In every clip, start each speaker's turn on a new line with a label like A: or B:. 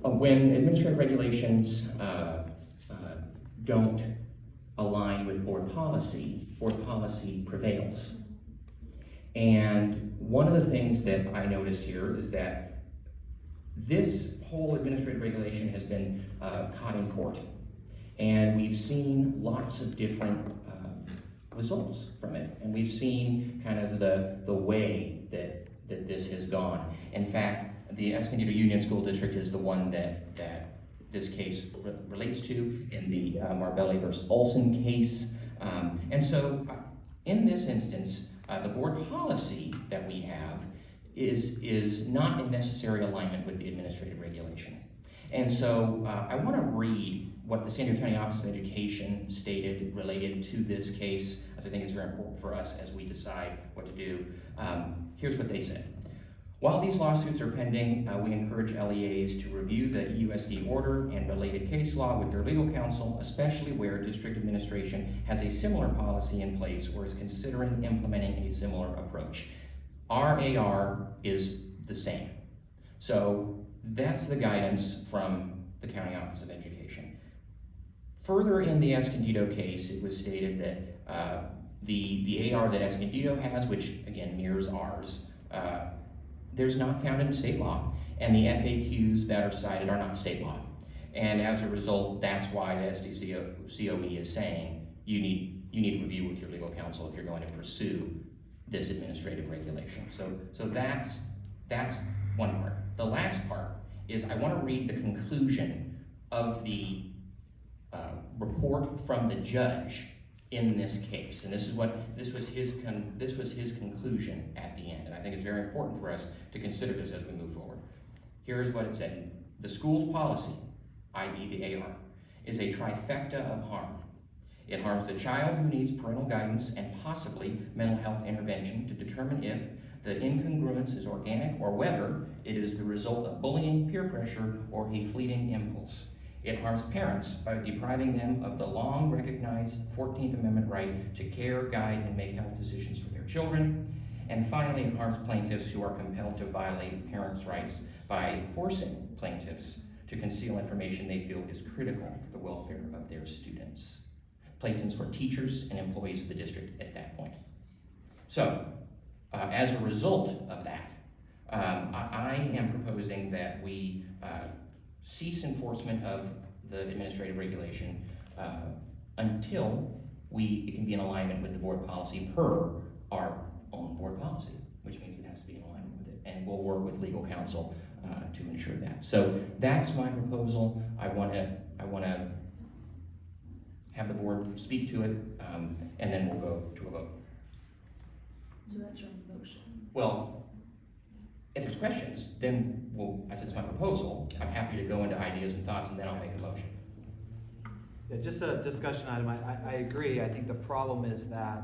A: When administrative regulations don't align with board policy prevails. And one of the things that I noticed here is that this whole administrative regulation has been caught in court. And we've seen lots of different results from it. And we've seen kind of the way that this has gone. In fact, the Escondido Union School District is the one that this case relates to in the Marbelli versus Olson case. And so in this instance, the board policy that we have is not in necessary alignment with the administrative regulation. And so I want to read what the San Diego County Office of Education stated related to this case, as I think it's very important for us as we decide what to do. Here's what they said. While these lawsuits are pending, we encourage LEAs to review the LUSD order and related case law with their legal counsel, especially where district administration has a similar policy in place or is considering implementing a similar approach. Our AR is the same. So that's the guidance from the County Office of Education. Further in the Escondido case, it was stated that the AR that Escondido has, which again mirrors ours, there's not found in state law, and the FAQs that are cited are not state law. And as a result, that's why the SDCOE is saying you need to review with your legal counsel if you're going to pursue this administrative regulation. So that's one part. The last part is I want to read the conclusion of the report from the judge in this case, and this was his conclusion at the end, and I think it's very important for us to consider this as we move forward. Here is what it said: the school's policy, i.e. the AR, is a trifecta of harm. It harms the child who needs parental guidance and possibly mental health intervention to determine if the incongruence is organic or whether it is the result of bullying, peer pressure, or a fleeting impulse. It harms parents by depriving them of the long-recognized 14th Amendment right to care, guide, and make health decisions for their children. And finally, it harms plaintiffs who are compelled to violate parents' rights by forcing plaintiffs to conceal information they feel is critical for the welfare of their students. Plaintiffs for teachers and employees of the district at that point. So, as a result of that, I am proposing that we cease enforcement of the administrative regulation until it can be in alignment with the board policy per our own board policy, which means it has to be in alignment with it. And we'll work with legal counsel to ensure that. So that's my proposal. I want to have the board speak to it, and then we'll go to a vote.
B: So that's your motion.
A: Well, if there's questions, then as it's my proposal, I'm happy to go into ideas and thoughts, and then I'll make a motion.
C: Yeah, just a discussion item. I agree. I think the problem is that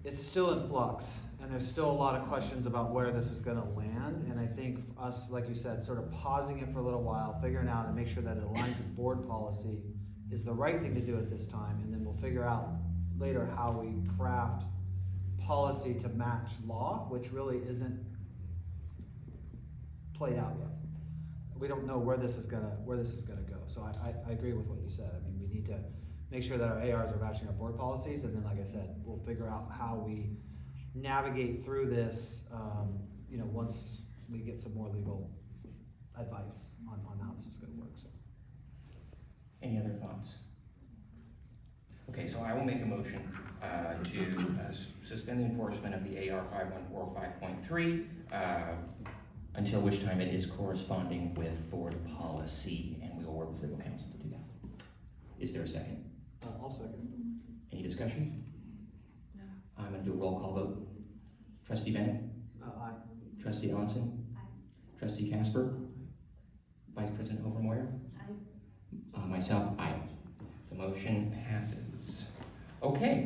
C: it's still in flux, and there's still a lot of questions about where this is going to land. And I think us, like you said, sort of pausing it for a little while, figuring out and make sure that it aligns with board policy is the right thing to do at this time, and then we'll figure out later how we craft policy to match law, which really isn't played out yet. We don't know where this is gonna go. So I agree with what you said. I mean, we need to make sure that our ARs are matching our board policies, and then, like I said, we'll figure out how we navigate through this, once we get some more legal advice on how this is gonna work. So.
A: Any other thoughts? Okay, so I will make a motion to suspend the enforcement of the AR 5145.3 until which time it is corresponding with board policy, and we will work with legal counsel to do that. Is there a second?
C: I'll second.
A: Any discussion?
B: No.
A: I'm going to do a roll call vote. Trustee Bennett?
C: Aye.
A: Trustee Allenson?
B: Aye.
A: Trustee Casper? Vice President Overmoyer?
B: Aye.
A: Myself, aye. The motion passes. Okay.